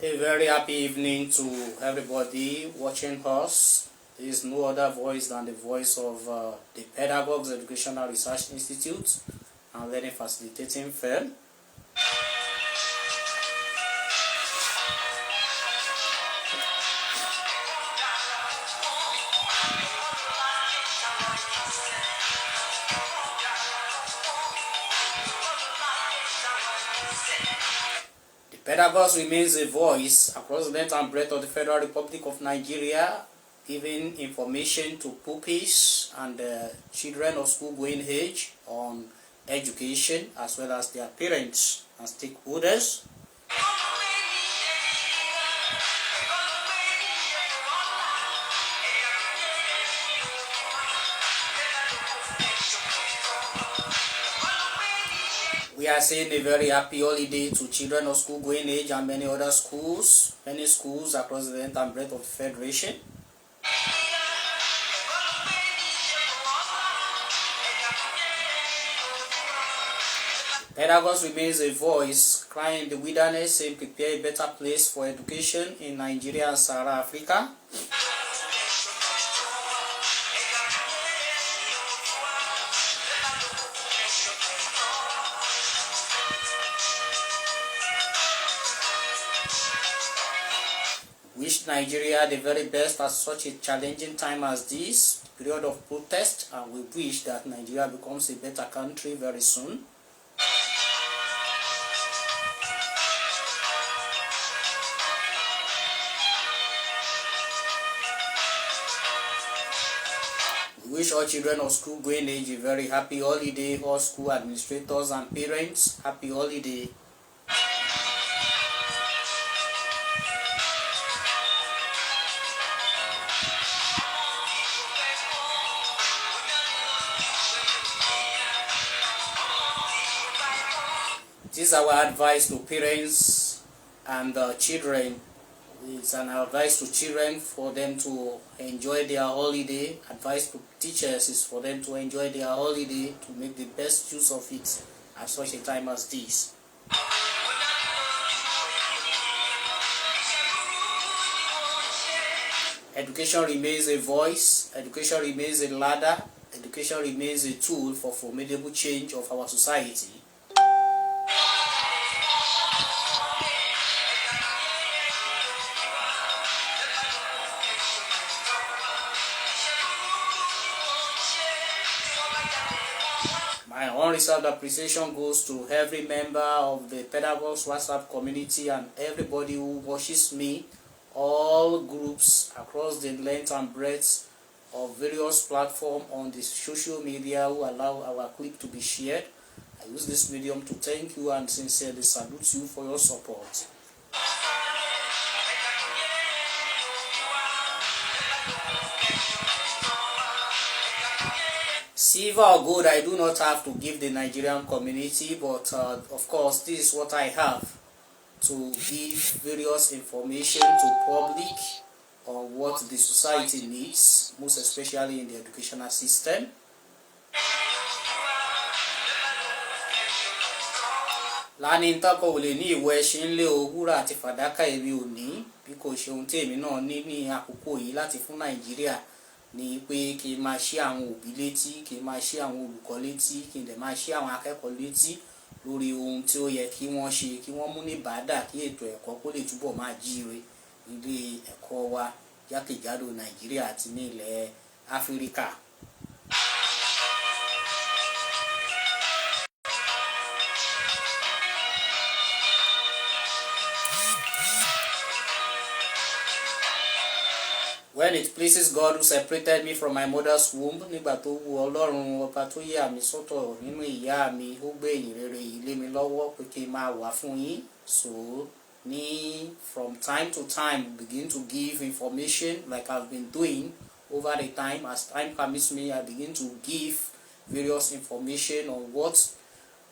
A very happy evening to everybody watching us. There is no other voice than the voice of the Pedagogues Educational Research Institute and Learning Facilitating Firm. Pedagogues remains a voice across the length and breadth of the Federal Republic of Nigeria, giving information to pupils and children of school-going age on education, as well as their parents and stakeholders. We are saying a very happy holiday to children of school-going age and many schools across the length and breadth of the Federation. Pedagogues remains a voice crying in the wilderness, saying prepare a better place for education in Nigeria and Sahara Africa. Wish Nigeria the very best at such a challenging time as this period of protest, and we wish that Nigeria becomes a better country very soon. We wish all children of school going age a very happy holiday, all school administrators and parents, happy holiday. This is our advice to parents and children. It's an advice to children for them to enjoy their holiday. Advice to teachers is for them to enjoy their holiday, to make the best use of it at such a time as this. Education remains a voice, education remains a ladder, education remains a tool for formidable change of our society. My unreserved appreciation goes to every member of the Pedagogues WhatsApp community and everybody who watches me, all groups across the length and breadth of various platforms on the social media who allow our clip to be shared. I use this medium to thank you and sincerely salute you for your support. Silver or gold I do not have to give the Nigerian community, but of course this is what I have to give various information to public on what the society needs, most especially in the educational system. Lánìí ntọ́kọ̀ ò lè ní ìwọ ẹṣin ńlẹ̀ òwúrọ̀ àti fàdákà èmi ò ní bí kò ṣe ohun tí èmi náà ní àkókò yìí láti fún Nàìjíríà ní pé kí n máa ṣí àwọn òbí létí, kí n máa ṣí àwọn olùkọ́ létí, kí n dẹ̀ máa ṣí àwọn akẹ́kọ̀ọ́ létí lórí ohun tí ó yẹ kí wọ́n ṣe, kí wọ́n mú ní bàádà kí ètò ẹ̀kọ́ kó lè túbọ̀ máa jíire nílé ẹ̀kọ́ wa jákèjádò Nàìjíríà àti ní ilẹ̀ Áfíríkà. When it pleases God who separated me from my mother's womb, nígbà tó wù Ọlọ́run ọba tó yà mí sọ́tọ̀ nínú ìyá mi, ó gbé ìyìn rere yìí lé mi lọ́wọ́ pé kí n máa wà fún yín. So from time to time begin to give information like I've been doing over the time. As time permits me, I begin to give various information on what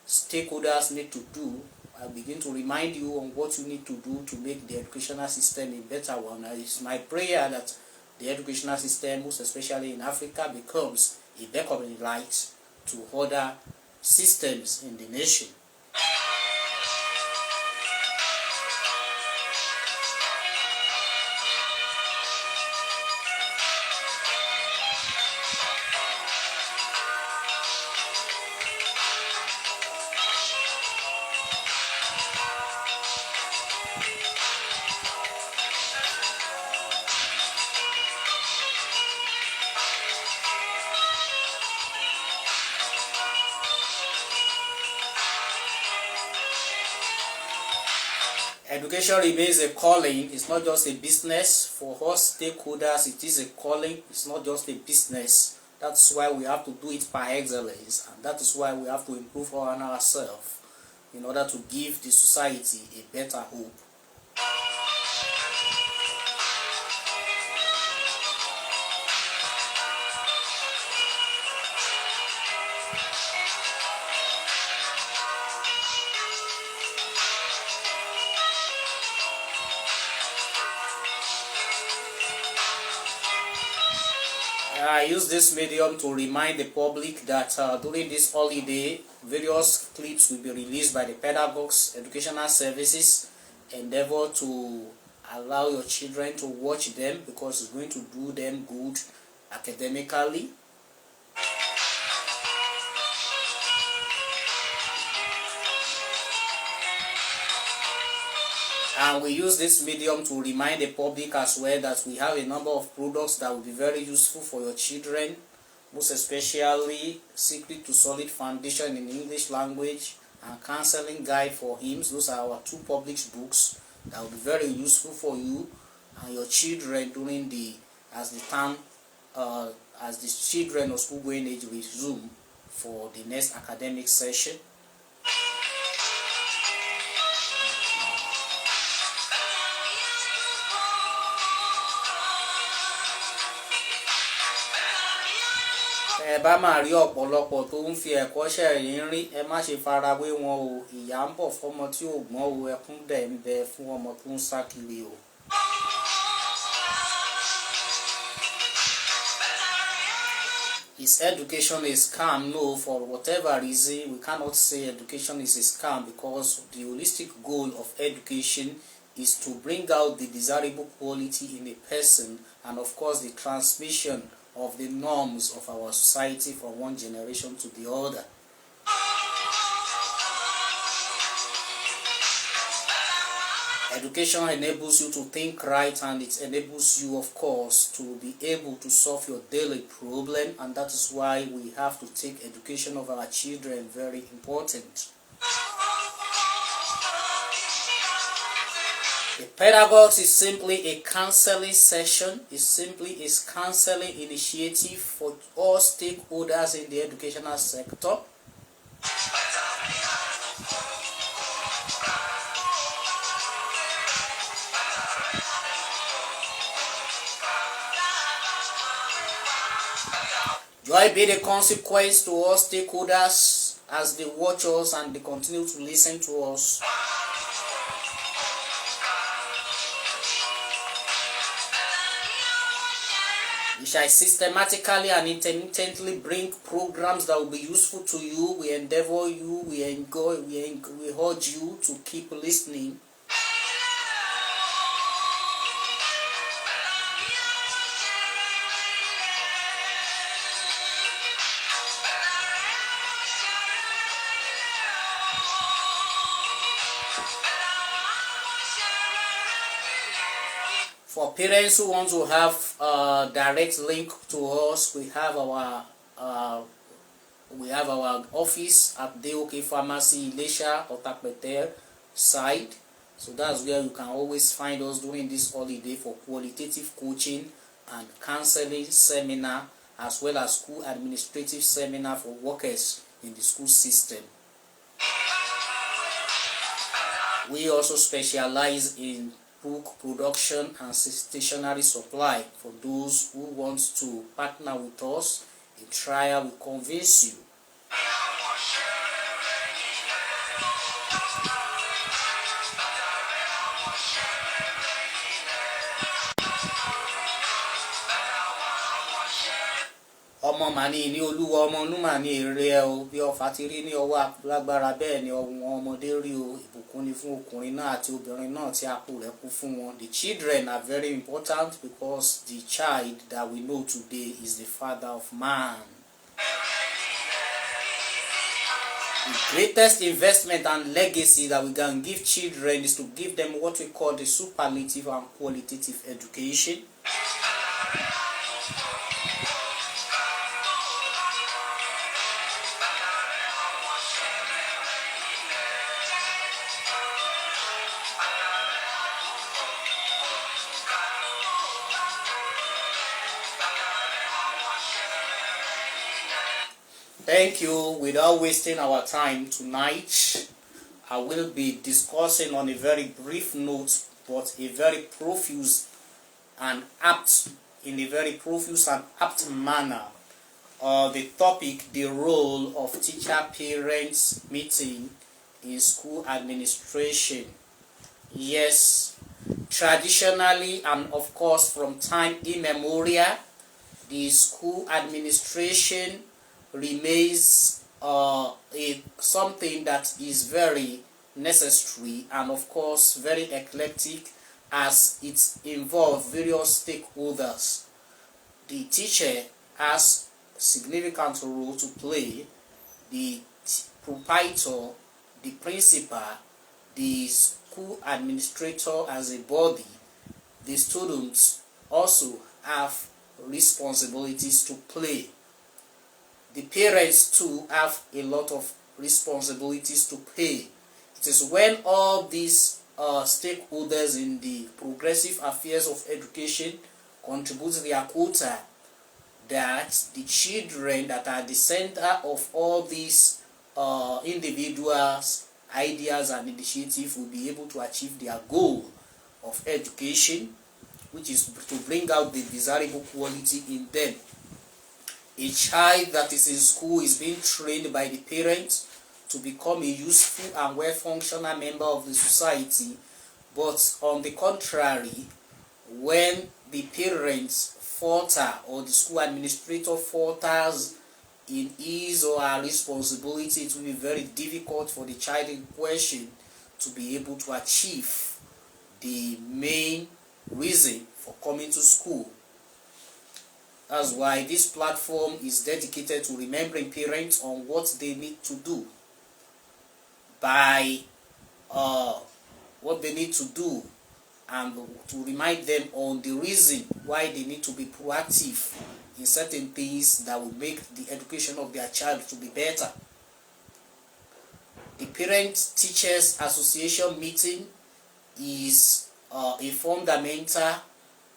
stakeholders need to do. I begin to remind you on what you need to do to make the educational system a better one. It's my prayer that the educational system, most especially in Africa, becomes a beckoning light to other systems in the nation. Education remains a calling. It's not just a business. For us stakeholders, it is a calling. It's not just a business. That's why we have to do it by excellence, and that is why we have to improve on ourselves in order to give the society a better hope. I use this medium to remind the public that during this holiday, various clips will be released by the pedagogues, educational services. Endeavor to allow your children to watch them because it's going to do them good academically. And we use this medium to remind the public as well that we have a number of products that will be very useful for your children, most especially Secret to Solid Foundation in English language and Counseling Guide for Hymns. Those are our two published books that will be very useful for you and your children during as the children of school going age resume for the next academic session. Ẹ bá máa rí ọ̀pọ̀lọpọ̀ tó ń fi ẹ̀kọ́ṣẹ́ yìí rí, ẹ má ṣe farawé wọn o. Ìyà ń bọ̀ fọ́mọ tí ò gbọ́n o, ẹkún dẹ̀ ń bẹ fún ọmọ tó ń sá kiri o. Is education a scam? No, for whatever reason, we cannot say education is a scam because the holistic goal of education is to bring out the desirable quality in a person and of course the transmission of the norms of our society from one generation to the other. Education enables you to think right, and it enables you, of course, to be able to solve your daily problem, and that is why we have to take education of our children very important. The Pedagogues is simply a counseling session, is simply a counseling initiative for all stakeholders in the educational sector. Joy be the consequence to all stakeholders as they watch us and they continue to listen to us. We shall systematically and intermittently bring programs that will be useful to you. We endeavor you, we urge you to keep listening. For parents who want to have a direct link to us, we have our office at DOK Pharmacy, Ilesha, Otapete side. So that's where you can always find us during this holiday for qualitative coaching and counseling seminar, as well as school administrative seminar for workers in the school system. We also specialize in book production and stationery supply for those who want to partner with us. A trial will convince you. Ọmọ màní ní olúwa, ọmọ inú màní èrè ẹ o. Bí ọfà ti rí ní ọwọ́ lágbára bẹ́ẹ̀ ni ọwọ́ ọmọdé rí o. Ìbùkún ni fún ọkùnrin náà àti obìnrin náà tí a kú rẹ̀ kú fún wọn. The children are very important because the child that we know today is the father of man. The greatest investment and legacy that we can give children is to give them what we call the superlative and qualitative education. Thank you. Without wasting our time tonight, I will be discussing on a very brief note, but a very profuse and apt, in a very profuse and apt manner, the topic, the role of teacher-parents meeting in school administration. Yes, traditionally and of course from time immemorial, the school administration remains something that is very necessary and of course very eclectic, as it involves various stakeholders. The teacher has significant role to play, the proprietor, the principal, the school administrator as a body. The students also have responsibilities to play. The parents too have a lot of responsibilities to pay. It is when all these stakeholders in the progressive affairs of education contribute their quota that the children that are the center of all these individuals' ideas and initiatives will be able to achieve their goal of education, which is to bring out the desirable quality in them. A child that is in school is being trained by the parents to become a useful and well-functional member of the society, but on the contrary, when the parents falter or the school administrator falters in his or her responsibility, it will be very difficult for the child in question to be able to achieve the main reason for coming to school. That's why this platform is dedicated to remembering parents on what they need to do by what they need to do, and to remind them on the reason why they need to be proactive in certain things that will make the education of their child to be better. The Parent Teachers Association meeting is a fundamental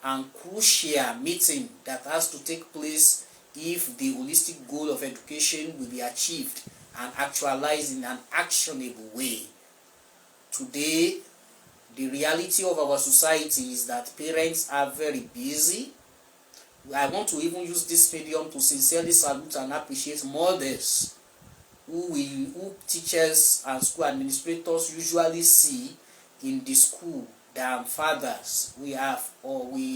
and crucial meeting that has to take place if the holistic goal of education will be achieved and actualized in an actionable way. Today, the reality of our society is that parents are very busy. I want to even use this medium to sincerely salute and appreciate mothers who teachers and school administrators usually see in the school than fathers. We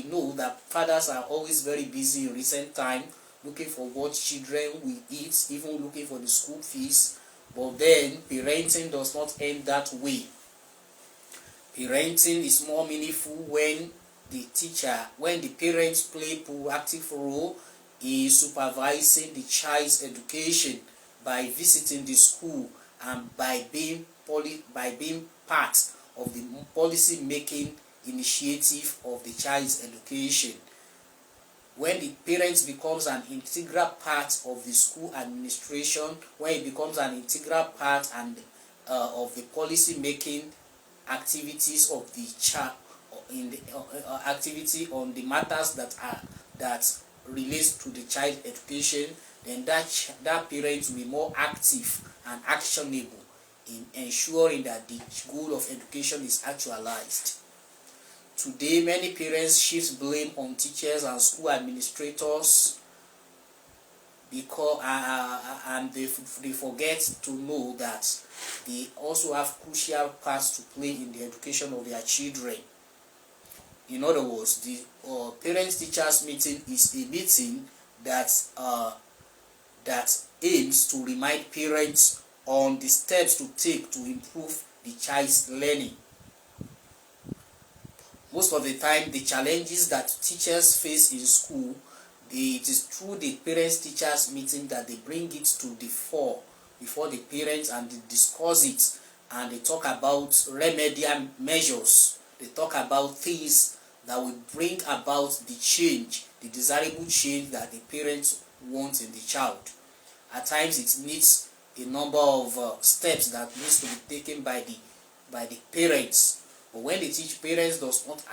know that fathers are always very busy in recent time, looking for what children will eat, even looking for the school fees. But then parenting does not end that way. Parenting is more meaningful when the parents play proactive role in supervising the child's education by visiting the school and by being part of the policy making initiative of the child's education. When the parents becomes an integral part of the school administration, when it becomes an integral part of the policy making activities of the child, in the activity on the matters that relates to the child education, then that parent will be more active and actionable in ensuring that the goal of education is actualized. Today, many parents shift blame on teachers and school administrators because and they forget to know that they also have crucial parts to play in the education of their children. In other words, the parents-teachers meeting is a meeting that aims to remind parents on the steps to take to improve the child's learning. Most of the time, the challenges that teachers face in school, it is through the parents-teachers meeting that they bring it to the fore before the parents, and they discuss it, and they talk about remedial measures. They talk about things that will bring about the change, the desirable change that the parents want in the child. At times, it needs a number of steps that needs to be taken by the parents. But when the parents does not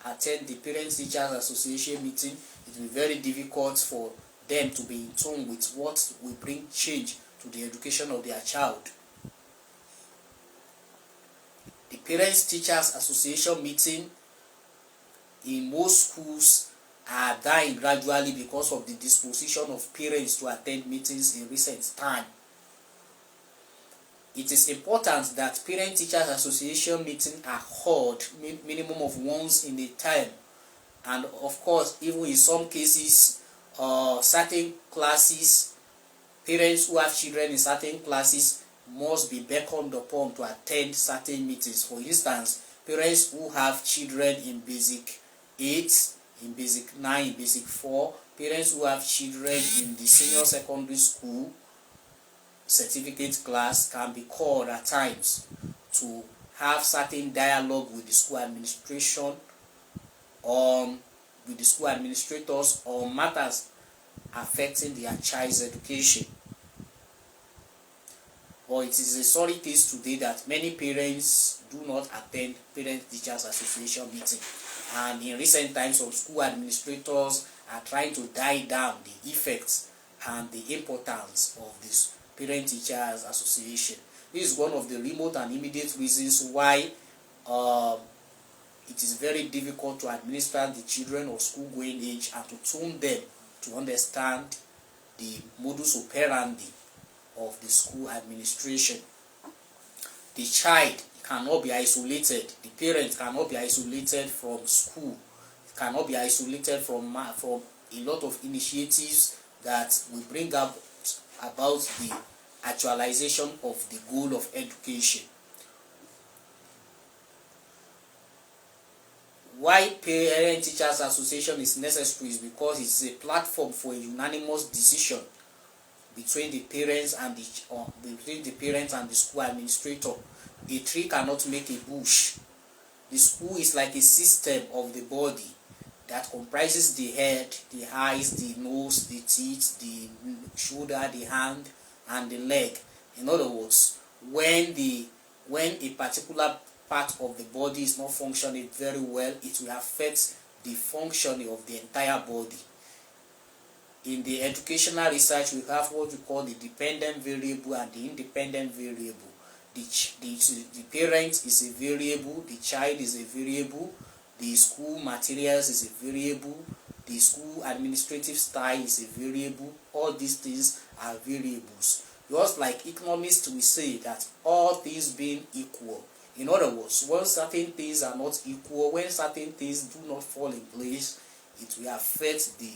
attend the Parents Teachers Association meeting, it will be very difficult for them to be in tune with what will bring change to the education of their child. The Parents Teachers Association meeting in most schools are dying gradually because of the disposition of parents to attend meetings in recent time. It is important that Parent Teachers Association meetings are held minimum of once in a time, and of course, even in some cases, certain classes, parents who have children in certain classes must be beckoned upon to attend certain meetings. For instance, parents who have children in basic 8, in basic 9, in basic 4, parents who have children in the senior secondary school certificate class can be called at times to have certain dialogue with the school administration with the school administrators on matters affecting their child's education. But it is a sorry case today that many parents do not attend Parent Teachers Association meeting, and in recent times some school administrators are trying to die down the effects and the importance of this Parent Teachers Association. This is one of the remote and immediate reasons why it is very difficult to administer the children of school-going age and to tune them to understand the modus operandi of the school administration. The child cannot be isolated. The parents cannot be isolated from school. Cannot be isolated from a lot of initiatives that will bring up about the actualization of the goal of education. Why Parent Teachers Association is necessary is because it's a platform for a unanimous decision between the parents and the school administrator. A tree cannot make a bush. The school is like a system of the body that comprises the head, the eyes, the nose, the teeth, the shoulder, the hand, and the leg. In other words, when a particular part of the body is not functioning very well, it will affect the functioning of the entire body. In the educational research, we have what we call the dependent variable and the independent variable. The parent is a variable, the child is a variable, the school materials is a variable, the school administrative style is a variable. All these things are variables. Just like economists will say that all things being equal. In other words, when certain things are not equal, when certain things do not fall in place, it will affect the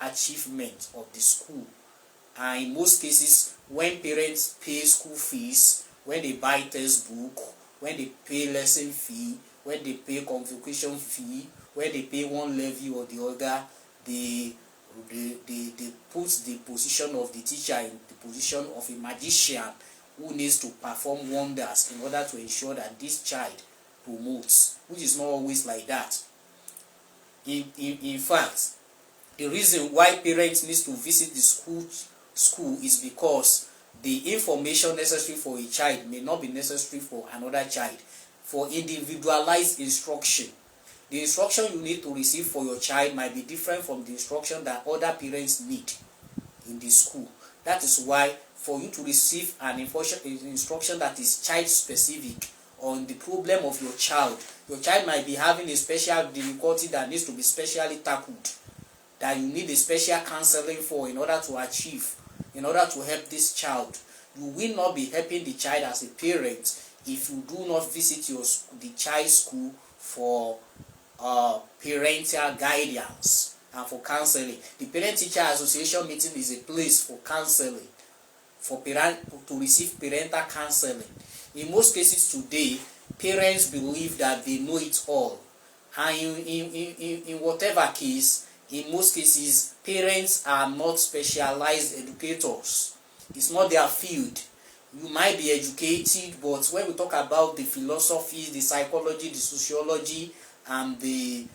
achievement of the school. And in most cases, when parents pay school fees, when they buy textbook, when they pay lesson fee, when they pay convocation fee, when they pay one levy or the other, they put the position of the teacher in the position of a magician who needs to perform wonders in order to ensure that this child promotes, which is not always like that. In fact, the reason why parents need to visit the school is because the information necessary for a child may not be necessary for another child. For individualized instruction, the instruction you need to receive for your child might be different from the instruction that other parents need in the school. That is why for you to receive an instruction that is child specific on the problem of your child might be having a special difficulty that needs to be specially tackled, that you need a special counseling for in order to achieve, in order to help this child. You will not be helping the child as a parent if you do not visit the child's school for parental guidance and for counseling. The Parent Teacher Association meeting is a place for counseling, for parents to receive parental counseling. In most cases today, parents believe that they know it all, and in whatever case, in most cases, parents are not specialized educators. It's not their field. You might be educated, but when we talk about the philosophy, the psychology, the sociology, and the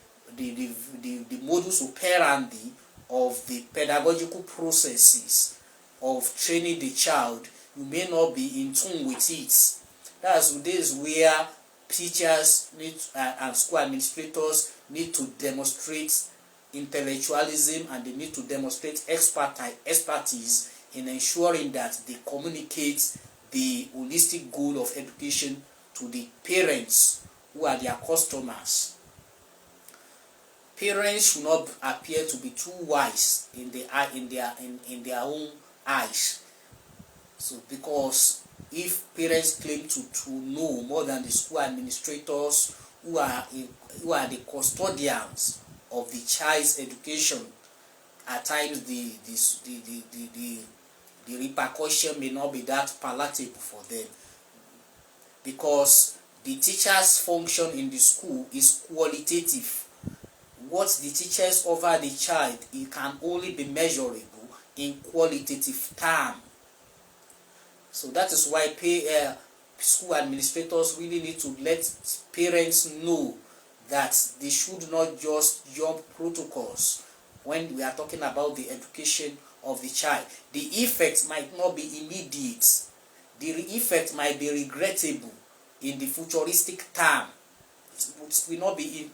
modus operandi of the pedagogical processes of training the child, you may not be in tune with it. That's this where teachers and school administrators need to demonstrate intellectualism, and they need to demonstrate expertise in ensuring that they communicate the holistic goal of education to the parents who are their customers. Parents should not appear to be too wise in their own eyes. So because if parents claim to know more than the school administrators who are the custodians of the child's education, at times the repercussion may not be that palatable for them, because the teacher's function in the school is qualitative. What the teachers offer the child, it can only be measurable in qualitative terms. So that is why school administrators really need to let parents know that they should not just jump protocols when we are talking about the education of the child. The effect might not be immediate. The effect might be regrettable in the futuristic term. It will not be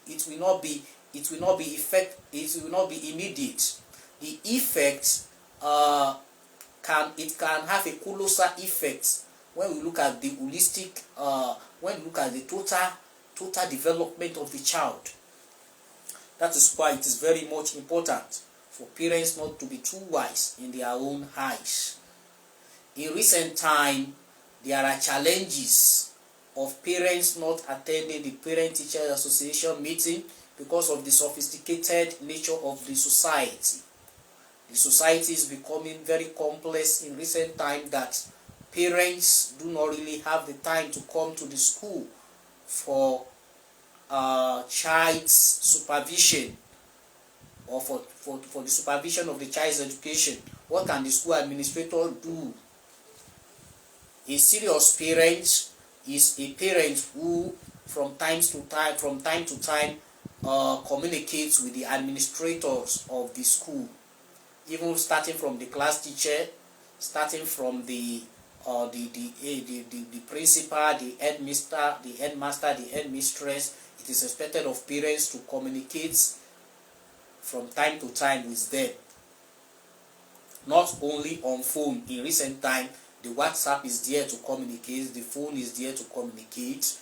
immediate. The effect can have a colossal effect when we look at the holistic, when we look at the total development of the child. That is why it is very much important for parents not to be too wise in their own eyes. In recent time, there are challenges of parents not attending the Parent-Teacher Association meeting because of the sophisticated nature of the society. The society is becoming very complex in recent time, that parents do not really have the time to come to the school for child's supervision, or for the supervision of the child's education. What can the school administrator do? A serious parent is a parent who from time to time communicates with the administrators of the school, even starting from the class teacher, starting from the principal, the headmaster, the headmistress. It is expected of parents to communicate from time to time with them, not only on phone. In recent time, the WhatsApp is there to communicate, the phone is there to communicate,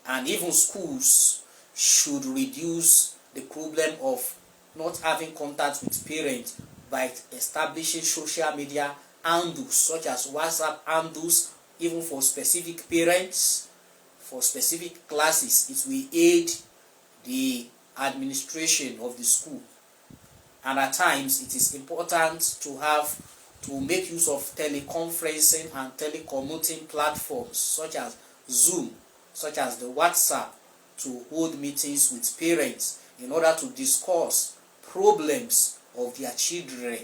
and even schools should reduce the problem of not having contact with parents by establishing social media handles such as WhatsApp handles, even for specific parents, for specific classes. It will aid the administration of the school. And at times it is important to make use of teleconferencing and telecommuting platforms such as Zoom, such as the WhatsApp, to hold meetings with parents in order to discuss problems of their children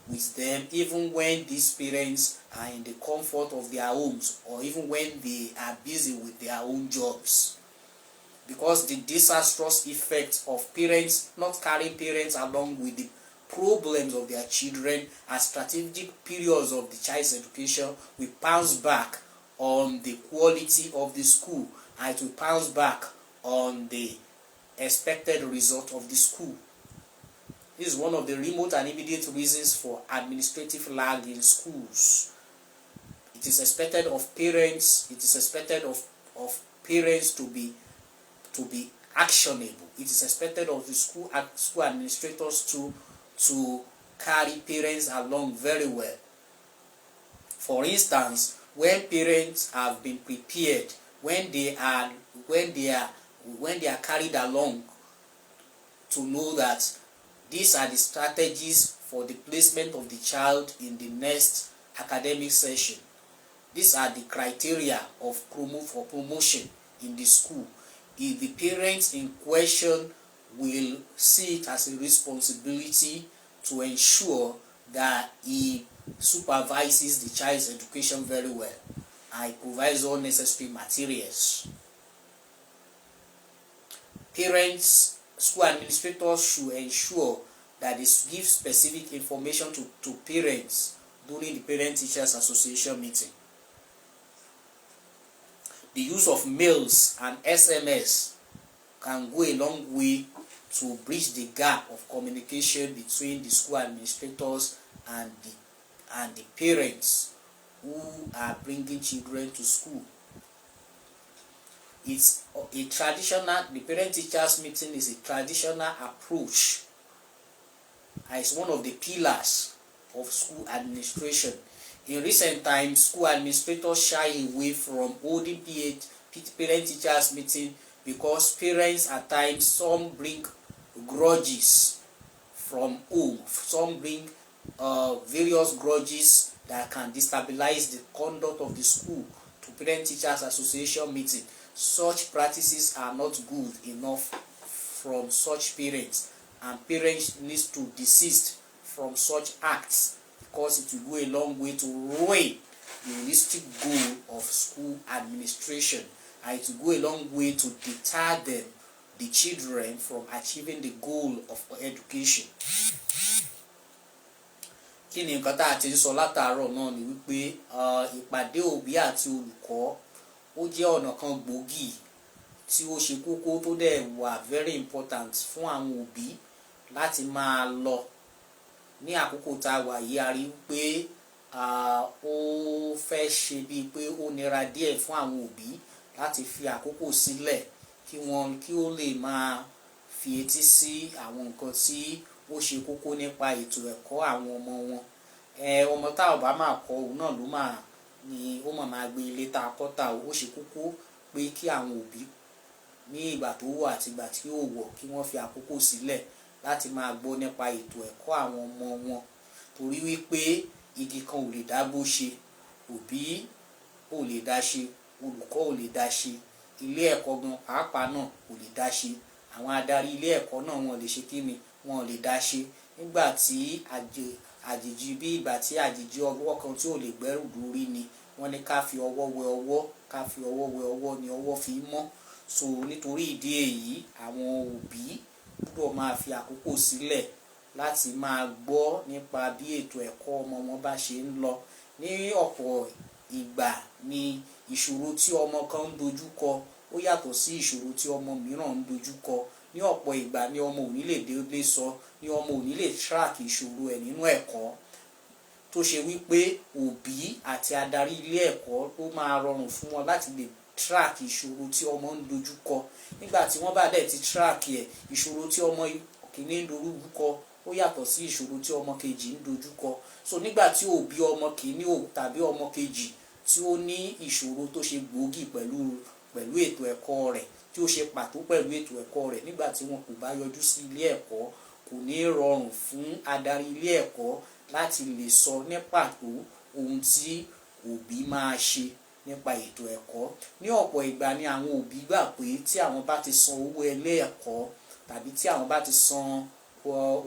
with them, even when these parents are in the comfort of their homes, or even when they are busy with their own jobs. Because the disastrous effect of parents not carrying parents along with the problems of their children at strategic periods of the child's education will bounce back on the quality of the school, and it will bounce back on the expected result of the school. This is one of the remote and immediate reasons for administrative lag in schools. It is expected of parents, to be actionable. It is expected of the school administrators to carry parents along very well. For instance, when parents have been prepared, when they are carried along to know that these are the strategies for the placement of the child in the next academic session. These are the criteria for promotion in the school. If the parents in question will see it as a responsibility to ensure that he supervises the child's education very well and provides all necessary materials. Parents, school administrators should ensure that they give specific information to parents during the Parent-Teachers Association meeting. The use of mails and SMS can go a long way to bridge the gap of communication between the school administrators and the parents who are bringing children to school. It's a traditional, the parent-teachers meeting is a traditional approach. It's one of the pillars of school administration. In recent times, school administrators shy away from holding parent-teachers meeting because parents at times, some bring grudges from home, some bring various grudges that can destabilize the conduct of the school to parent-teachers association meeting. Such practices are not good enough from such parents, and parents need to desist from such acts because it will go a long way to ruin the holistic goal of school administration, and it will go a long way to deter them, the children, from achieving the goal of education. Kí ni nǹkan tá a ti sọ látàárọ̀ náà ni wípé ìpàdé òbí àti olùkọ́ ó jẹ́ ọ̀nà kan gbòógì tí ó ṣe kókó tó dẹ̀ wà very important fún àwọn òbí láti máa lọ ní àkókò tá a wà yìí. A rí pé ó fẹ́ ṣe bíi pé ó nira díẹ̀ fún àwọn òbí láti fi àkókò sílẹ̀ kí ó lè máa fi etí sí àwọn nǹkan tí ó ṣe kókó nípa ètò ẹ̀kọ́ àwọn ọmọ wọn. Ọmọ tá ò bá máa kọ́ òun náà ló máa ní ó máa gbé ilé tá a kọ́ tá ó ṣe kókó pé kí àwọn òbí ní ìgbà tó wọ̀ àti ìgbà tí ó wọ̀ kí wọ́n fi àkókò sílẹ̀ láti máa gbọ́ nípa ètò ẹ̀kọ́ àwọn ọmọ wọn, torí wípé igi kan ò lè dágbó ṣe, òbí ò lè dá ṣe, olùkọ́ ò lè dá ṣe, ilé ẹ̀kọ́ gan pàápàá náà ò lè dá ṣe, àwọn adarí ilé ẹ̀kọ́ náà wọn lè ṣe kíni, wọn ò lè dá ṣe. Nígbà tí àjèjì bí ìgbà tí àjèjì ọwọ́ kan tí ò lè gbẹ́rù dórí ni, wọ́n ní ká fi ọwọ́ wẹ ọwọ́, ká fi ọwọ́ wẹ ọwọ́ ni ọwọ́ fi mọ́. So nítorí ìdí èyí, àwọn òbí gbọ́dọ̀ máa fi àkókò sílẹ̀ láti máa gbọ́ nípa bí ètò ẹ̀kọ́ ọmọ wọn bá ṣe ń lọ. Ní ọ̀pọ̀ ìgbà ni ìṣòro tí ọmọ kan ń dojú kọ ó yàtọ̀ sí ìṣòro tí ọmọ mìíràn ń dojú kọ. Ní ọ̀pọ̀ ìgbà ni ọmọ ò ní lè délé sọ, ni ọmọ ò ní lè track ìṣòro ẹ̀ nínú ẹ̀kọ́, tó ṣe wípé òbí àti adarí ilé ẹ̀kọ́ ló máa rọrùn fún wọn láti lè track ìṣòro tí ọmọ ń dojú kọ. Nígbà tí wọ́n bá dẹ̀ ti track ẹ̀, ìṣòro tí ọmọ kìíní ń dojú kọ ó yàtọ̀ sí ìṣòro tí ọmọ kejì ń dojú kọ. So nígbà tí òbí ọmọ kìíní tàbí ọmọ kejì tí ó ní ìṣòro tó ṣe gbòógì pẹ̀lú ètò ẹ̀kọ́ rẹ̀, tí ó ṣe pàtó pẹ̀lú ètò ẹ̀kọ́ rẹ̀, nígbà tí wọn kò bá yọjú sí ilé ẹ̀kọ́, kò ní rọrùn fún adarí ilé ẹ̀kọ́ láti lè sọ ní pàtó ohun tí òbí máa ṣe nípa ètò ẹ̀kọ́. Ní ọ̀pọ̀ ìgbà ni àwọn òbí gbà pé tí àwọn bá ti san owó ilé ẹ̀kọ́, tàbí tí àwọn bá ti san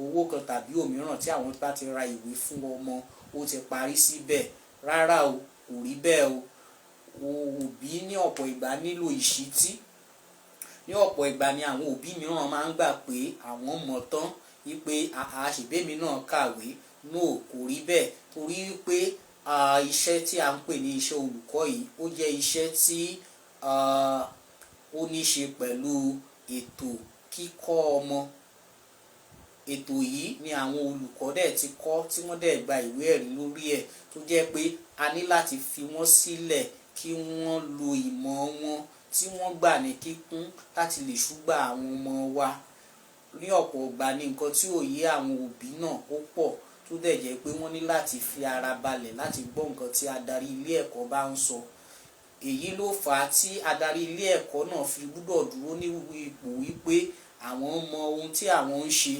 owó kan tàbí òmíràn, tí àwọn bá ti ra ìwé fún ọmọ, ó ti parí síbẹ̀. Rárá o, kò rí bẹ́ẹ̀ o. Òbí ní ọ̀pọ̀ ìgbà nílò ìṣítí. Ní ọ̀pọ̀ ìgbà ni àwọn òbí mìíràn máa ń gbà pé àwọn mọ̀ tán, wípé àṣìbẹ́mi náà kàwé. No, kò rí bẹ́ẹ̀, torí wípé iṣẹ́ tí a ń pè ní iṣẹ́ olùkọ́ yìí ó jẹ́ iṣẹ́ tí ó ní ṣe pẹ̀lú ètò kíkọ́ ọmọ. Ètò yìí ni àwọn olùkọ́ dẹ̀ ti kọ́, tí wọ́n dẹ̀ gba ìwé ẹ̀rí lórí ẹ̀, tó jẹ́ pé a ní láti fi wọ́n sílẹ̀ kí wọ́n lo ìmọ̀ wọn tí wọ́n gbà ní kíkún láti lè ṣúgbà àwọn ọmọ wa. Ní ọ̀pọ̀ ìgbà ni nǹkan tí ò yé àwọn òbí náà ó pọ̀, tó dẹ̀ jẹ́ pé wọ́n ní láti fi ara balẹ̀ láti gbọ́ nǹkan tí adarí ilé ẹ̀kọ́ bá ń sọ. Èyí ló fà á tí adarí ilé ẹ̀kọ́ náà fi gbọ́dọ̀ dúró ní ipò wípé àwọn mọ ohun tí àwọn ń ṣe.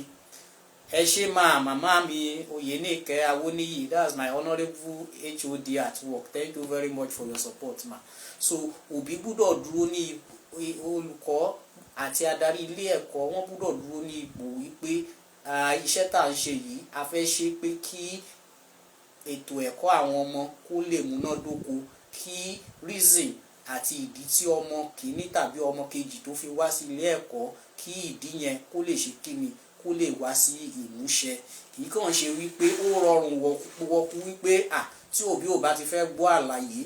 Ẹ ṣé màmá mi Oyèníkẹ́ Awóníyì, that's my honourable HOD at work. Thank you very much for your support, ma. So òbí gbọ́dọ̀ dúró ní olùkọ́ àti adarí ilé ẹ̀kọ́, wọ́n gbọ́dọ̀ dúró ní ipò wípé iṣẹ́ tá à ń ṣe yìí, a fẹ́ ṣe pé kí ètò ẹ̀kọ́ àwọn ọmọ kó lè múnádóko, kí reason àti ìdí tí ọmọ kìíní tàbí ọmọ kejì tó fi wá sí ilé ẹ̀kọ́, kí ìdí yẹn kó lè ṣe kíni, kó lè wá sí ìmúṣẹ. Kì í kàn ṣe wípé ó rọrùn wọkú wípé tí òbí ò bá ti fẹ́ gbọ́ àlàyé,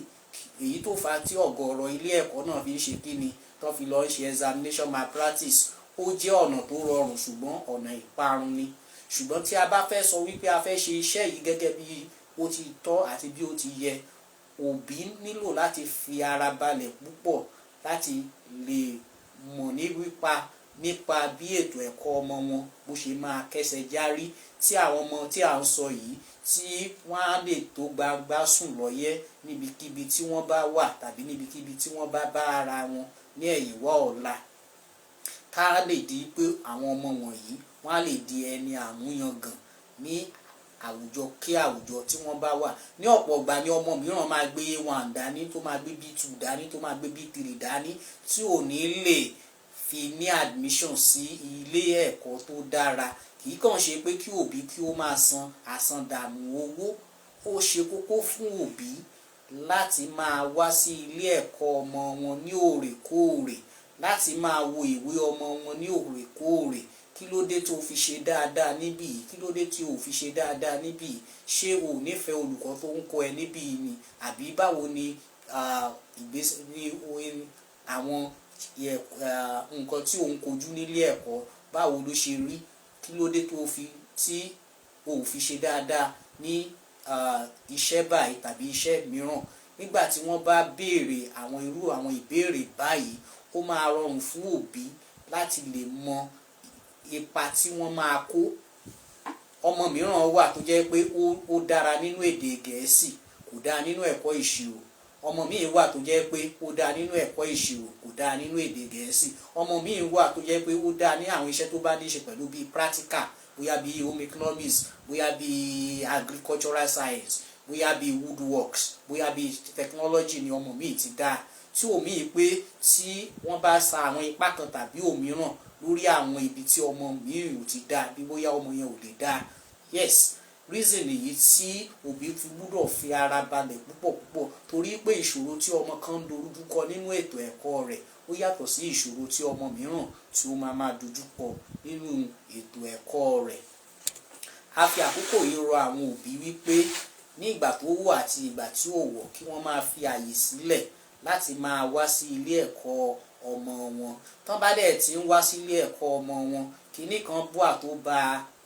èyí tó fà á tí ọ̀gọ̀ọ̀rọ̀ ilé ẹ̀kọ́ náà fi ń ṣe kíni, tó fi lọ ń ṣe examination malpractice. ó jẹ́ ọ̀nà tó rọrùn ṣùgbọ́n ọ̀nà ìparun ni. Ṣùgbọ́n tí a bá fẹ́ sọ wípé a fẹ́ ṣe iṣẹ́ yìí gẹ́gẹ́ bí ó ti tọ́ àti bí ó ti yẹ, òbí nílò láti fi ara balẹ̀ púpọ̀ láti lè mọ̀ nípa bí ètò ẹ̀kọ́ ọmọ wọn bó ṣe máa kẹ́sẹ̀ járí, tí àwọn ọmọ tí à ń sọ yìí tí wọ́n á lè tó gbangba sùn lọ́yẹ́ níbikíbi tí wọ́n bá wà tàbí níbikíbi tí wọ́n bá bá ara wọn ní ẹ̀yìnwá ọ̀la. Ká lè di pé àwọn ọmọ wọ̀nyí wọ́n á lè di ẹni àmúyangàn ní àwùjọ kí àwùjọ tí wọ́n bá wà. Ní ọ̀pọ̀ ìgbà ni ọmọ mìíràn máa gbé A1 dání, tó máa gbé B2 dání, tó máa gbé B3 dání, tí ò ní lè fi ní admission sí ilé ẹ̀kọ́ tó dára. Kì í kàn ṣe pé kí òbí kí ó máa san àsandànù owó. Ó ṣe kókó fún òbí láti máa wá sí ilé ẹ̀kọ́ ọmọ wọn ní òrèkóòrè, láti máa wo ìwé ọmọ wọn ní òrèkóòrè. Kí ló dé tó fi ṣe dáadáa níbí? Kí ló dé tí o fi ṣe dáadáa níbí? Ṣé o nífẹ̀ẹ́ olùkọ́ tó ń kọ́ ẹ níbí ni? Àbí báwo ni àwọn nǹkan tí o ń kojú nílé ẹ̀kọ́ báwo ló ṣe rí? Kí ló dé tí o fi ṣe dáadáa ní iṣẹ́ báyìí tàbí iṣẹ́ mìíràn? Nígbà tí wọ́n bá béèrè àwọn ìbéèrè báyìí, ó máa rọrùn fún òbí láti lè mọ ipa tí wọ́n máa kó. Ọmọ mìíràn wà tó jẹ́ pé ó dára nínú èdè Gẹ̀ẹ́sì, kò dáa nínú ẹ̀kọ́ ìṣirò. Ọmọ míì wà tó jẹ́ pé ó dáa nínú ẹ̀kọ́ ìṣirò, kò dáa nínú èdè Gẹ̀ẹ́sì. Ọmọ míì wà tó jẹ́ pé ó dáa ní àwọn iṣẹ́ tó bá ní ṣe pẹ̀lú bíi practical, bóyá bíi home economics, bóyá bíi agricultural science, bóyá bíi woodworks, bóyá bíi technology ni ọmọ míì ti dáa. Tí omi pé tí wọ́n bá sa àwọn ipá kan tàbí òmíràn lórí àwọn ibi tí ọmọ míì ò ti dáa, bí bóyá ọmọ yẹn ò lè dáa. Yes, reason nìyí tí òbí fi gbúdọ̀ fi ara balẹ̀ púpọ̀ torí pé ìṣòro tí ọmọ kan ń dojúkọ nínú ètò ẹ̀kọ́ rẹ̀ ó yàtọ̀ sí ìṣòro tí ọmọ mìíràn tí ó máa dojúkọ nínú ètò ẹ̀kọ́ rẹ̀. A fi àkókò yìí rọ àwọn òbí wípé ní ìgbà tó wọ̀ àti ìgbà tí ò wọ̀ kí wọ́n máa fi àyè sílẹ̀ láti máa wá sí ilé ẹ̀kọ́ ọmọ wọn. Tán bá dẹ̀ tí ń wá sí ilé ẹ̀kọ́ ọmọ wọn, kinní kan búà tó ba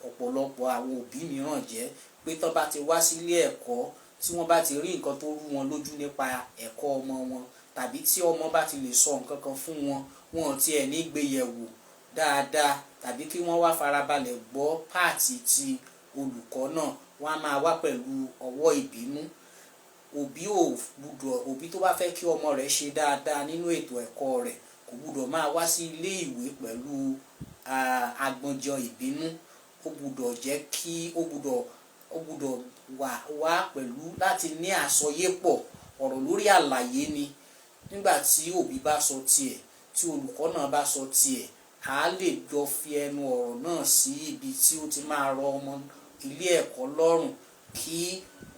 ọ̀pọ̀lọpọ̀ àwọn òbí mìíràn jẹ́ pé tán bá ti wá sí ilé ẹ̀kọ́ tí wọ́n bá ti rí nǹkan tó rú wọn lójú nípa ẹ̀kọ́ ọmọ wọn, tàbí tí ọmọ bá ti lè sọ nǹkan kan fún wọn, wọn ò tiẹ̀ ní gbé yẹ̀wò dáadáa, tàbí kí wọ́n wá farabalẹ̀ gbọ́ páàtì ti olùkọ́ náà, wọ́n á máa wá pẹ̀lú ọwọ́ ìbínú. Òbí tó bá fẹ́ kí ọmọ rẹ̀ ṣe dáadáa nínú ètò ẹ̀kọ́ rẹ̀ kò gbúdọ̀ máa wá sí ilé ìwé pẹ̀lú agbọ̀njọ ìbínú. Ó gbúdọ̀ wá pẹ̀lú láti ní àsọyépọ̀ ọ̀rọ̀ lórí àlàyé ni. Nígbà tí òbí bá sọ tiẹ̀, tí olùkọ́ náà bá sọ tiẹ̀, a lè jọ fi ẹnu ọ̀rọ̀ náà sí ibi tí ó ti máa rọ ọmọ ilé ẹ̀kọ́ lọ́rùn kí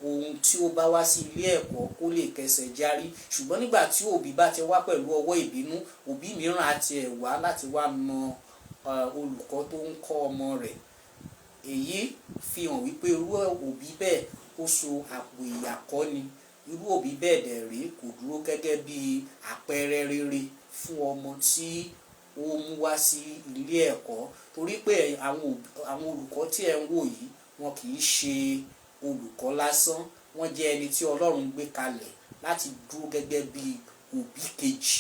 ohun tí ó bá wá sí ilé ẹ̀kọ́ kó lè kẹsẹ̀ járí. Ṣùgbọ́n nígbà tí òbí bá ti wá pẹ̀lú ọwọ́ ìbínú, òbí mìíràn á tiẹ̀ wá láti wá na olùkọ́ tó ń kọ́ ọmọ rẹ̀. Èyí fi hàn wípé irú òbí bẹ́ẹ̀ ó so àpò ìyàkọ́ ni. Irú òbí bẹ́ẹ̀ dẹ̀ rí kò dúró gẹ́gẹ́ bí àpẹẹrẹ rere fún ọmọ tí ó mú wá sí ilé ẹ̀kọ́. Torí pé àwọn olùkọ́ tí ẹ ń wò yìí wọn kì í ṣe olùkọ́ lásán, wọ́n jẹ́ ẹni tí Ọlọ́run gbé kalẹ̀ láti dúró gẹ́gẹ́ bí òbí kejì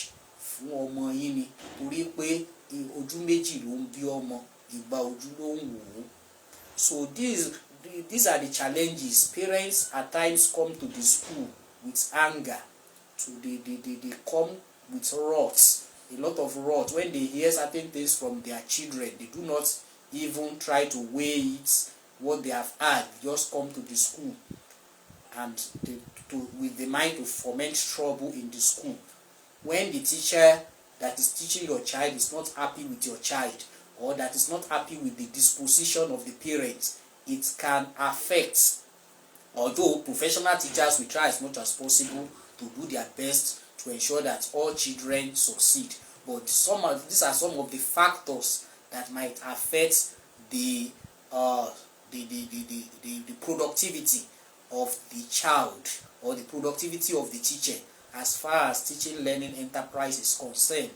fún ọmọ yín ni. Torí pé ojú méjì ló ń bí ọmọ, ìgbà ojú ló ń wò ó. So these are the challenges. Parents at times come to the school with anger. So they come with wrath, a lot of wrath. When they hear certain things from their children, they do not even try to weigh it, what they have heard, just come to the school and with the mind to foment trouble in the school. When the teacher that is teaching your child is not happy with your child, or that is not happy with the disposition of the parents, it can affect. Although professional teachers will try as much as possible to do their best to ensure that all children succeed, but these are some of the factors that might affect the productivity of the child or the productivity of the teacher as far as teaching learning enterprise is concerned.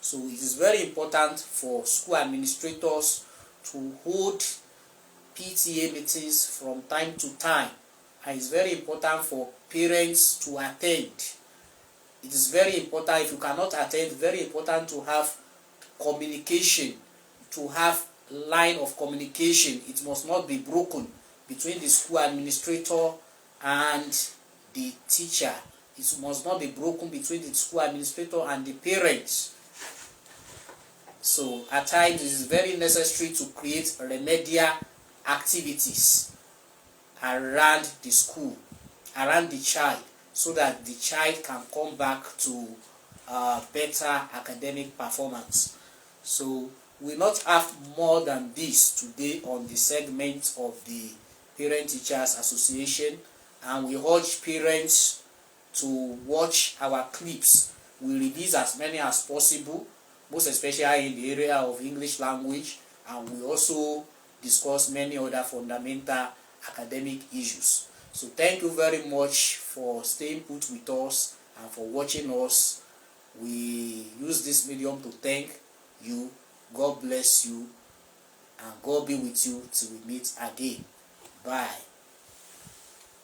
So it is very important for school administrators to hold PTA meetings from time to time, and it's very important for parents to attend. It is very important. If you cannot attend, very important to have communication, to have line of communication. It must not be broken between the school administrator and the teacher. It must not be broken between the school administrator and the parents. So at times it is very necessary to create remedial activities around the school, around the child, so that the child can come back to better academic performance. So we will not have more than this today on the segment of the Parent Teachers Association, and we urge parents to watch our clips. We release as many as possible, most especially in the area of English language, and we also discuss many other fundamental academic issues. So thank you very much for staying put with us and for watching us. We use this medium to thank you. God bless you, and God be with you till we meet again. Bye.